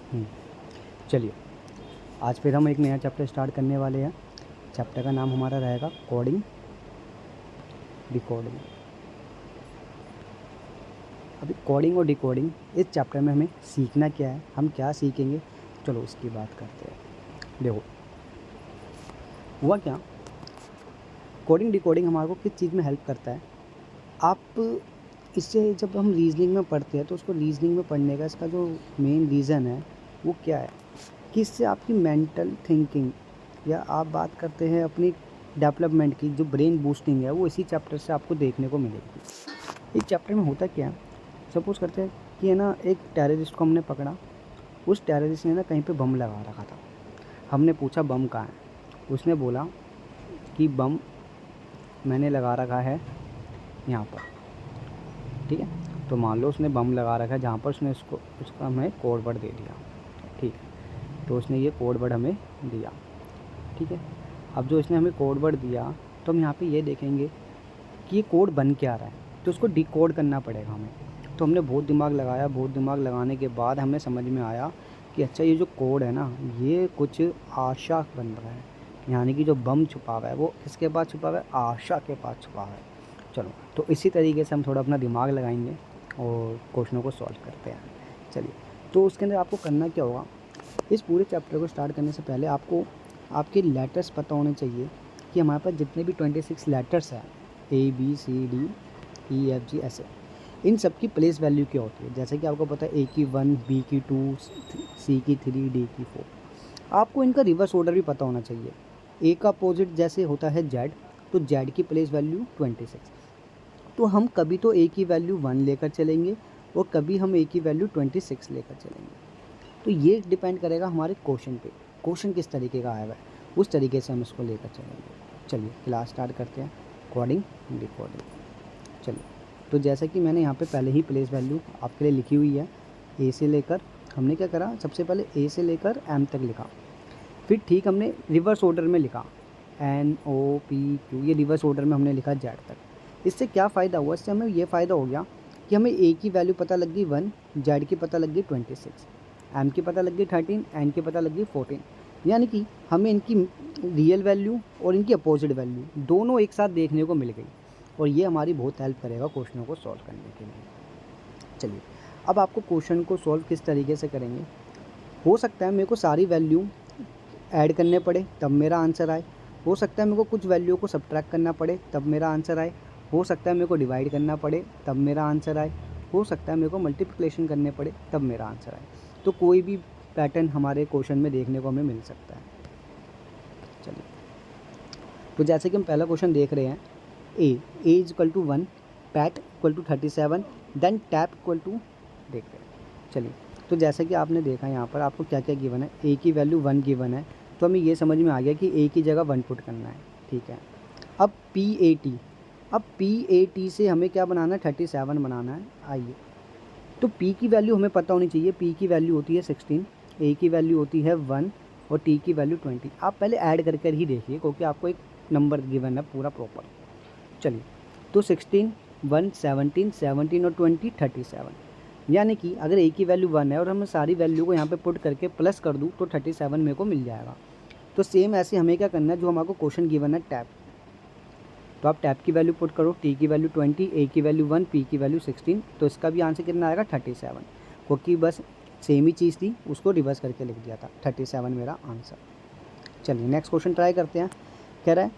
हम्म, चलिए आज फिर हम एक नया चैप्टर स्टार्ट करने वाले हैं। चैप्टर का नाम हमारा रहेगा कोडिंग डिकोडिंग। अभी कोडिंग और डिकोडिंग इस चैप्टर में हमें सीखना क्या है, हम क्या सीखेंगे, चलो इसकी बात करते हैं। देखो हुआ क्या, कोडिंग डिकोडिंग हमारे को किस चीज़ में हेल्प करता है। आप इससे जब हम रीजनिंग में पढ़ते हैं तो उसको रीजनिंग में पढ़ने का इसका जो मेन रीज़न है वो क्या है कि इससे आपकी मेंटल थिंकिंग या आप बात करते हैं अपनी डेवलपमेंट की जो ब्रेन बूस्टिंग है वो इसी चैप्टर से आपको देखने को मिलेगी। इस चैप्टर में होता क्या है, सपोज़ करते हैं कि है ना एक टेररिस्ट को हमने पकड़ा। उस टेररिस्ट ने ना कहीं पे बम लगा रखा था। हमने पूछा बम कहाँ है, उसने बोला कि बम मैंने लगा रखा है यहाँ पर। ठीक है, तो मान लो उसने बम लगा रखा है जहाँ पर उसने उसका हमें कोड वर्ड दे दिया। ठीक है, तो उसने ये कोड वर्ड हमें दिया। ठीक है, अब जो इसने हमें कोड वर्ड दिया तो हम यहाँ पे ये देखेंगे कि ये कोड बन क्या रहा है, तो उसको डिकोड करना पड़ेगा हमें। तो हमने बहुत दिमाग लगाया, बहुत दिमाग लगाने के बाद हमें समझ में आया कि अच्छा ये जो कोड है ना ये कुछ आशा बन रहा है, यानी कि जो बम छुपा हुआ है वो किसके पास छुपा हुआ है, आशा के पास छुपा हुआ है। चलो तो इसी तरीके से हम थोड़ा अपना दिमाग लगाएंगे और क्वेश्चनों को सॉल्व करते हैं। चलिए, तो उसके अंदर आपको करना क्या होगा, इस पूरे चैप्टर को स्टार्ट करने से पहले आपको आपके लेटर्स पता होने चाहिए कि हमारे पास जितने भी 26 लेटर्स हैं ABCDEFG ऐसे, इन सब की प्लेस वैल्यू क्या होती है। जैसे कि आपको पता है A की 1, B की 2, C की 3, D की 4। आपको इनका रिवर्स ऑर्डर भी पता होना चाहिए। A का अपोजिट जैसे होता है Z, तो Z की प्लेस वैल्यू 26। तो हम कभी तो A की वैल्यू 1 लेकर चलेंगे और कभी हम A की वैल्यू 26 लेकर चलेंगे। तो ये डिपेंड करेगा हमारे क्वेश्चन पे, क्वेश्चन किस तरीके का आया हुआ है उस तरीके से हम इसको लेकर चलेंगे। चलिए क्लास स्टार्ट करते हैं, कोडिंग डिकोडिंग। चलिए, तो जैसा कि मैंने यहाँ पे पहले ही प्लेस वैल्यू आपके लिए लिखी हुई है। ए से लेकर हमने क्या करा, सबसे पहले ए से लेकर एम तक लिखा, फिर ठीक हमने रिवर्स ऑर्डर में लिखा NOPQ, ये रिवर्स ऑर्डर में हमने लिखा जेड तक। इससे क्या फ़ायदा हुआ, इससे हमें ये फ़ायदा हो गया कि हमें ए की वैल्यू पता लग गई 1, जेड की पता लग गई 26, एम की पता लग गई 13, एन की पता लग गई 14। यानी कि हमें इनकी रियल वैल्यू और इनकी अपोजिट वैल्यू दोनों एक साथ देखने को मिल गई, और ये हमारी बहुत हेल्प करेगा क्वेश्चनों को सॉल्व करने के लिए। चलिए, अब आपको क्वेश्चन को सॉल्व किस तरीके से करेंगे, हो सकता है मेरे को सारी वैल्यू ऐड करने पड़े तब मेरा आंसर आए, हो सकता है मेरे को कुछ वैल्यू को सब्ट्रैक्ट करना पड़े तब मेरा आंसर आए, हो सकता है मेरे को डिवाइड करना पड़े तब मेरा आंसर आए, हो सकता है मेरे को मल्टीप्लिकेशन करने पड़े तब मेरा आंसर आए। तो कोई भी पैटर्न हमारे क्वेश्चन में देखने को हमें मिल सकता है। चलिए, तो जैसे कि हम पहला क्वेश्चन देख रहे हैं, A is equal to 1, pat equal to 37, then tap equal to, देख रहे हैं। चलिए, तो जैसे कि आपने देखा यहाँ पर आपको क्या क्या गिवन है, ए की वैल्यू 1 गिवन है, तो हमें ये समझ में आ गया कि ए की जगह 1 पुट करना है। ठीक है, अब PAT से हमें क्या बनाना है, 37 बनाना है। आइए, तो P की वैल्यू हमें पता होनी चाहिए। P की वैल्यू होती है 16, A की वैल्यू होती है 1 और T की वैल्यू 20। आप पहले ऐड कर कर ही देखिए क्योंकि आपको एक नंबर गिवन है पूरा प्रॉपर। चलिए, तो 16, 1, 17, 17 और 20, 37। यानी कि अगर A की वैल्यू 1 है और हम सारी वैल्यू को यहाँ पे पुट करके प्लस कर दूँ तो 37 मेरे को मिल जाएगा। तो सेम ऐसे हमें क्या करना है, जो हमारे को क्वेश्चन गिवन है टैप, तो आप टैप की वैल्यू पुट करो, T की वैल्यू 20, A की वैल्यू 1, P की वैल्यू 16, तो इसका भी आंसर कितना आएगा 37, क्योंकि बस सेम ही चीज़ थी उसको रिवर्स करके लिख दिया था। 37 मेरा आंसर। चलिए नेक्स्ट क्वेश्चन ट्राई करते हैं। कह रहा है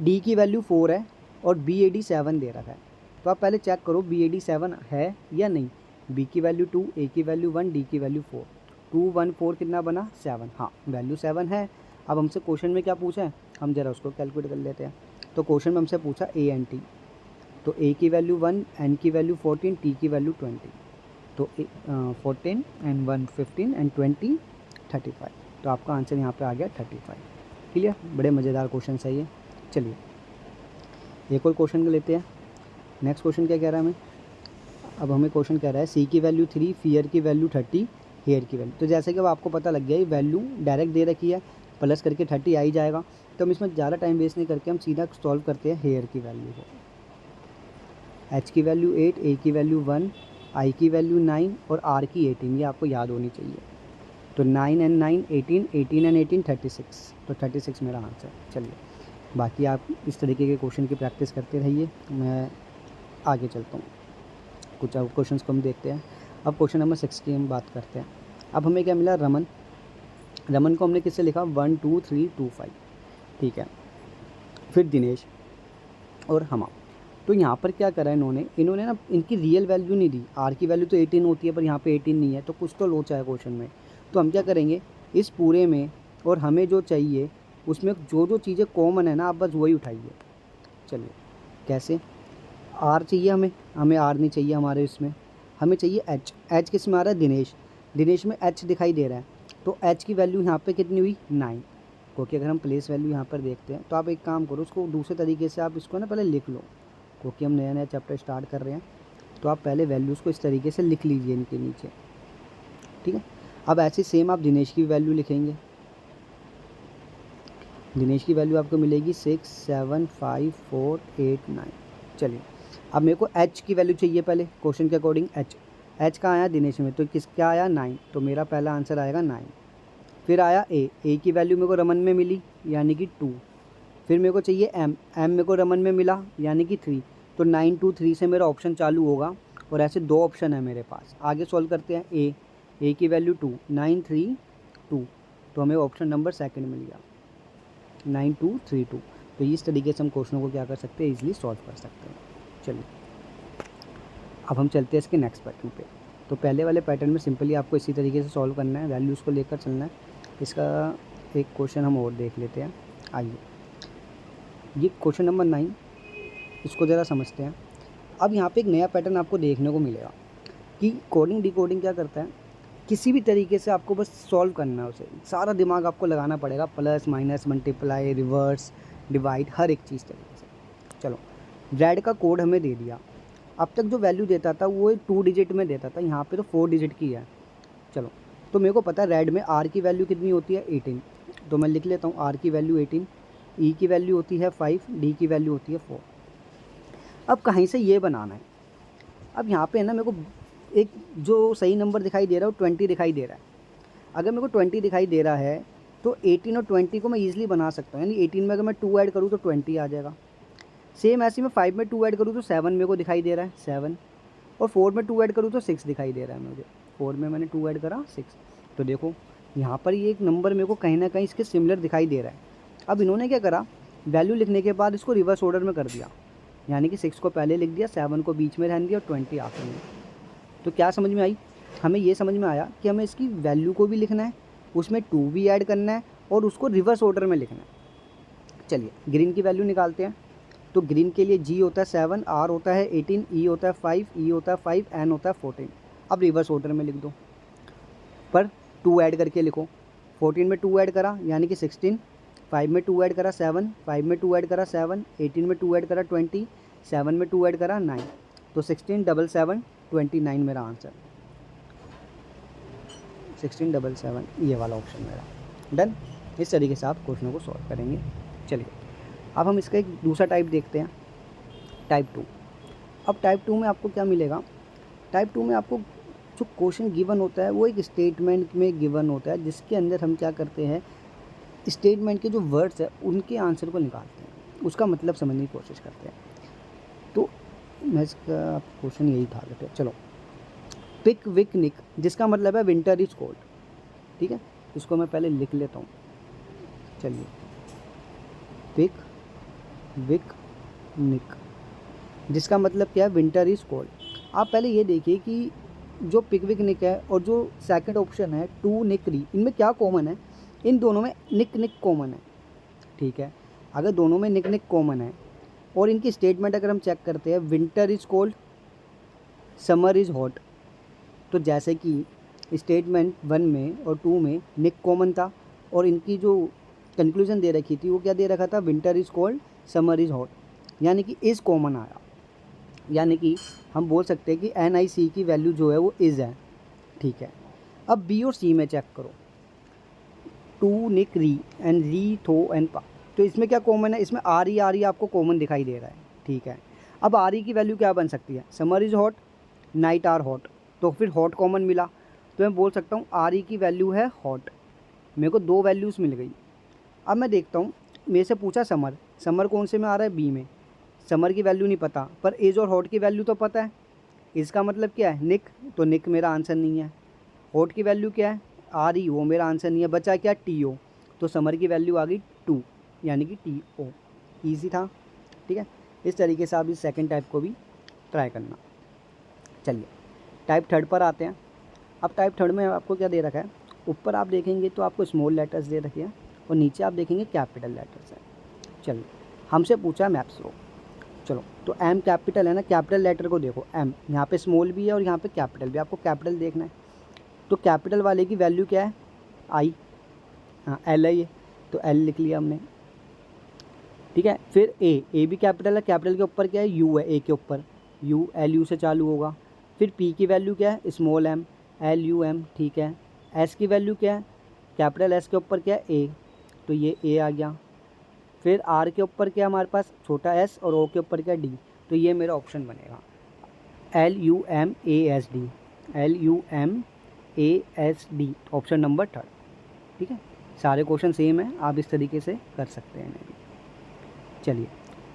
D की वैल्यू 4 है और BAD 7 दे रखा है, तो आप पहले चेक करो BAD 7 है या नहीं। B की वैल्यू 2, A की वैल्यू 1, D की वैल्यू 4, 2 1 4 कितना बना 7। हाँ, वैल्यू 7 है। अब हमसे क्वेश्चन में क्या पूछा है, हम जरा उसको कैलकुलेट कर लेते हैं। तो क्वेश्चन में हमसे पूछा ANT, तो A की वैल्यू 1, N की वैल्यू 14, T की वैल्यू 20, तो 14 एंड 1 15 एंड 20 35, तो आपका आंसर यहाँ पे आ गया 35। क्लियर, बड़े मज़ेदार क्वेश्चन है ये। चलिए एक और क्वेश्चन लेते हैं। नेक्स्ट क्वेश्चन क्या कह रहा है हमें, अब हमें क्वेश्चन कह रहा है C की वैल्यू 3, फियर की वैल्यू 30, हेयर की वैल्यू। तो जैसे कि अब आपको पता लग गया ये वैल्यू डायरेक्ट दे रखी है, प्लस करके 30 आ ही जाएगा। तो हम इसमें ज़्यादा टाइम वेस्ट नहीं करके हम सीधा सॉल्व करते हैं हेयर की वैल्यू को। H की वैल्यू 8, A की वैल्यू 1, I की वैल्यू 9 और R की 18, ये आपको याद होनी चाहिए। तो 9 एंड 9 18, 18 एंड 18 36, तो 36 मेरा आंसर। चलिए बाकी आप इस तरीके के क्वेश्चन की प्रैक्टिस करते रहिए, मैं आगे चलता हूँ। कुछ और क्वेश्चंस को हम देखते हैं। अब क्वेश्चन नंबर 6 की हम बात करते हैं। अब हमें क्या मिला, रमन। रमन को हमने किससे लिखा, 1 2 3 2 5, ठीक है। फिर दिनेश और हमा। तो यहाँ पर क्या करा इन्होंने ना इनकी रियल वैल्यू नहीं दी। आर की वैल्यू तो 18 होती है पर यहाँ पे 18 नहीं है, तो कुछ तो लोचा है क्वेश्चन में। तो हम क्या करेंगे, इस पूरे में और हमें जो चाहिए उसमें जो जो चीज़ें कॉमन है ना, आप बस वही उठाइए। चलिए कैसे, आर चाहिए हमें आर नहीं चाहिए हमारे इसमें, हमें चाहिए एच। एच किस में आ रहा है, दिनेश। दिनेश में एच दिखाई दे रहा है, तो एच की वैल्यू यहाँ पे कितनी हुई, 9। क्योंकि अगर हम प्लेस वैल्यू यहाँ पर देखते हैं तो आप एक काम करो, उसको दूसरे तरीके से आप इसको ना पहले लिख लो, क्योंकि हम नया नया चैप्टर स्टार्ट कर रहे हैं। तो आप पहले वैल्यूज़ को इस तरीके से लिख लीजिए इनके नीचे, ठीक है। अब ऐसे सेम आप दिनेश की वैल्यू लिखेंगे। दिनेश की वैल्यू आपको मिलेगी 6 7 5 4 8 9। चलिए अब मेरे को एच की वैल्यू चाहिए पहले, क्वेश्चन के अकॉर्डिंग एच। एच का आया दिनेश में, तो क्या आया 9, तो मेरा पहला आंसर आएगा 9। फिर आया ए की वैल्यू मेरे को रमन में मिली यानी कि 2। फिर मेरे को चाहिए एम मेरे को रमन में मिला यानी कि 3। तो 9 2 3 से मेरा ऑप्शन चालू होगा, और ऐसे 2 ऑप्शन है मेरे पास। आगे सॉल्व करते हैं। ए की वैल्यू 2, 9 3 2, तो हमें ऑप्शन नंबर सेकंड मिल गया 9 2 3 2। तो इस तरीके से हम क्वेश्चनों को क्या कर सकते हैं, ईजिली सॉल्व कर सकते हैं। चलिए अब हम चलते हैं इसके नेक्स्ट पैटर्न पे। तो पहले वाले पैटर्न में सिंपली आपको इसी तरीके से सॉल्व करना है, वैल्यूज़ को लेकर चलना है। इसका एक क्वेश्चन हम और देख लेते हैं। आइए, ये क्वेश्चन नंबर 9, इसको ज़रा समझते हैं। अब यहाँ पे एक नया पैटर्न आपको देखने को मिलेगा कि कोडिंग डिकोडिंग क्या करता है, किसी भी तरीके से आपको बस सॉल्व करना है उसे, सारा दिमाग आपको लगाना पड़ेगा, plus minus multiply reverse divide हर एक चीज़ तरीके से। चलो रेड का कोड हमें दे दिया, अब तक जो वैल्यू देता था वो 2 डिजिट में देता था, यहाँ पे तो 4 डिजिट की है। चलो तो मेरे को पता है रेड में आर की वैल्यू कितनी होती है, 18। तो मैं लिख लेता हूँ आर की वैल्यू 18, ई की वैल्यू होती है 5, डी की वैल्यू होती है 4। अब कहीं से ये बनाना है। अब यहाँ पे है ना, मेरे को एक जो सही नंबर दिखाई दे रहा है वो 20 दिखाई दे रहा है। अगर मेरे को 20 दिखाई दे रहा है तो 18 और 20 को मैं ईजिली बना सकता हूँ, यानी 18 में अगर मैं 2 ऐड करूँ तो 20 आ जाएगा। सेम ऐसे मैं 5 में 2 ऐड करूँ तो 7 मेरे को दिखाई दे रहा है 7, और 4 में 2 ऐड करूँ तो 6 दिखाई दे रहा है मुझे। 4 में मैंने 2 ऐड करा 6। तो देखो यहाँ पर ये एक नंबर मेरे को कहीं ना कहीं इसके सिमिलर दिखाई दे रहा है। अब इन्होंने क्या करा, वैल्यू लिखने के बाद इसको रिवर्स ऑर्डर में कर दिया, यानी कि 6 को पहले लिख दिया, 7 को बीच में रहने दिया और 20 आखिर में। तो क्या समझ में आई, हमें ये समझ में आया कि हमें इसकी वैल्यू को भी लिखना है, उसमें 2 भी ऐड करना है और उसको रिवर्स ऑर्डर में लिखना है। चलिए ग्रीन की वैल्यू निकालते हैं। तो ग्रीन के लिए जी होता है 7, आर होता है 18, ई होता है 5, ई होता है 5, एन होता है 14। अब रिवर्स ऑर्डर में लिख दो, पर 2 ऐड करके लिखो। 14 में 2 ऐड करा यानी कि 16, 5 में 2 ऐड करा 7, 5 में 2 ऐड करा 7, 18 में 2 ऐड करा 20, 7 में 2 ऐड करा 9। तो 16 7 7 29 मेरा आंसर, 16 7 7 ये वाला ऑप्शन मेरा डन। इस तरीके से आप क्वेश्चनों को सॉल्व करेंगे। चलिए अब हम इसका एक दूसरा टाइप देखते हैं, टाइप 2। अब टाइप 2 में आपको क्या मिलेगा, टाइप 2 में आपको जो क्वेश्चन गिवन होता है वो एक स्टेटमेंट में गिवन होता है, जिसके अंदर हम क्या करते हैं, स्टेटमेंट के जो वर्ड्स है उनके आंसर को निकालते हैं, उसका मतलब समझने की कोशिश करते हैं। तो मैं इसका क्वेश्चन यही था बेटे। चलो पिक विक निक, जिसका मतलब है विंटर इज कोल्ड, ठीक है। इसको मैं पहले लिख लेता हूँ। चलिए पिक विक निक, जिसका मतलब क्या है, विंटर इज कोल्ड। आप पहले ये देखिए कि जो पिक विक निक है और जो सेकंड ऑप्शन है टू निक री, इनमें क्या कॉमन है, इन दोनों में निक निक कॉमन है, ठीक है। अगर दोनों में निक निक कॉमन है और इनकी स्टेटमेंट अगर हम चेक करते हैं, winter is cold, summer is hot, तो जैसे कि स्टेटमेंट 1 में और 2 में निक कॉमन था और इनकी जो कंक्लूजन दे रखी थी वो क्या दे रखा था, winter is cold summer is hot, यानी कि इज़ कॉमन आया। यानी कि हम बोल सकते हैं कि NIC की वैल्यू जो है वो इज़ है, ठीक है। अब बी और सी में चेक करो, टू निक री एंड री थो एंड पा, तो इसमें क्या कॉमन है, इसमें आर ई आपको कॉमन दिखाई दे रहा है, ठीक है। अब आर की वैल्यू क्या बन सकती है, summer is hot, night are hot, तो फिर हॉट कॉमन मिला, तो मैं बोल सकता हूँ आर ई की वैल्यू है हॉट, मेरे को 2 वैल्यूज़ मिल गई। अब मैं देखता हूँ, मेरे से पूछा समर, समर कौन से में आ रहा है, बी में, समर की वैल्यू नहीं पता, पर एज और हॉट की वैल्यू तो पता है। इसका मतलब क्या है, निक, तो निक मेरा आंसर नहीं है। हॉट की वैल्यू क्या है, आर ई, वो मेरा आंसर नहीं है। बचा क्या, टी ओ, तो समर की वैल्यू आ गई 2, यानी कि टी ओ। ईजी था, ठीक है। इस तरीके से आप इस सेकंड टाइप को भी ट्राई करना। चलिए टाइप थर्ड पर आते हैं। अब टाइप थर्ड में आपको क्या दे रखा है, ऊपर आप देखेंगे तो आपको स्मॉल लेटर्स दे रखे हैं और नीचे आप देखेंगे कैपिटल लेटर्स है। चलिए हमसे पूछा है मैप्स लो, चलो तो एम कैपिटल है ना, कैपिटल लेटर को देखो, एम यहाँ पे स्मॉल भी है और यहाँ पे कैपिटल भी, आपको कैपिटल देखना है। तो कैपिटल वाले की वैल्यू क्या है, आई, हाँ एल है ये, तो एल लिख लिया हमने, ठीक है। फिर ए भी कैपिटल है, कैपिटल के ऊपर क्या है, यू है, ए के ऊपर यू, एल यू से चालू होगा। फिर पी की वैल्यू क्या है, small M, L U M, ठीक है। एस की वैल्यू क्या है, कैपिटल एस के ऊपर क्या है, ए, तो ये ए आ गया। फिर आर के ऊपर क्या है हमारे पास, छोटा एस, और ओ के ऊपर क्या है, डी, तो ये मेरा ऑप्शन बनेगा L U M A S D, L U M A S D, option number third, ठीक है। सारे क्वेश्चन सेम है, आप इस तरीके से कर सकते हैं इन्हें भी। चलिए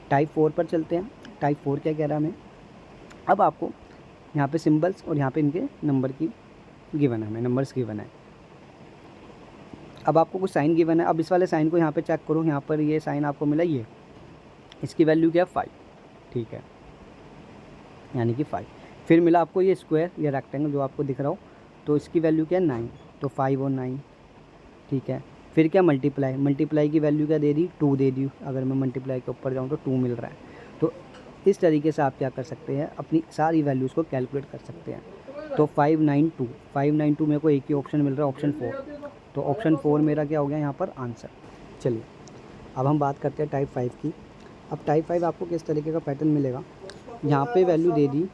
टाइप 4 पर चलते हैं। टाइप 4 क्या कह रहा है हमें, अब आपको यहाँ पे सिंबल्स और यहाँ पे इनके नंबर की गिवन है, हमें नंबर्स गिवन है। अब आपको कुछ साइन गिवन है, अब इस वाले साइन को यहाँ पे चेक करो, यहाँ पर ये साइन आपको मिला, ये इसकी वैल्यू क्या है 5, ठीक है, यानी कि 5। फिर मिला आपको ये स्क्वायर या रेक्टेंगल जो आपको दिख रहा हो, तो इसकी वैल्यू क्या है 9, तो 5 और 9, ठीक है। फिर क्या मल्टीप्लाई, मल्टीप्लाई की वैल्यू क्या दे दी, 2 दे दी, अगर मैं मल्टीप्लाई के ऊपर जाऊँ तो 2 मिल रहा है। तो इस तरीके से आप क्या कर सकते हैं, अपनी सारी वैल्यूज़ को कैलकुलेट कर सकते हैं। तो 592, 592 मेरे को एक ही ऑप्शन मिल रहा है, ऑप्शन 4, तो ऑप्शन 4 मेरा क्या हो गया यहाँ पर आंसर। चलिए अब हम बात करते हैं टाइप 5 की। अब टाइप 5 आपको किस तरीके का पैटर्न मिलेगा, यहाँ पे वैल्यू दे दी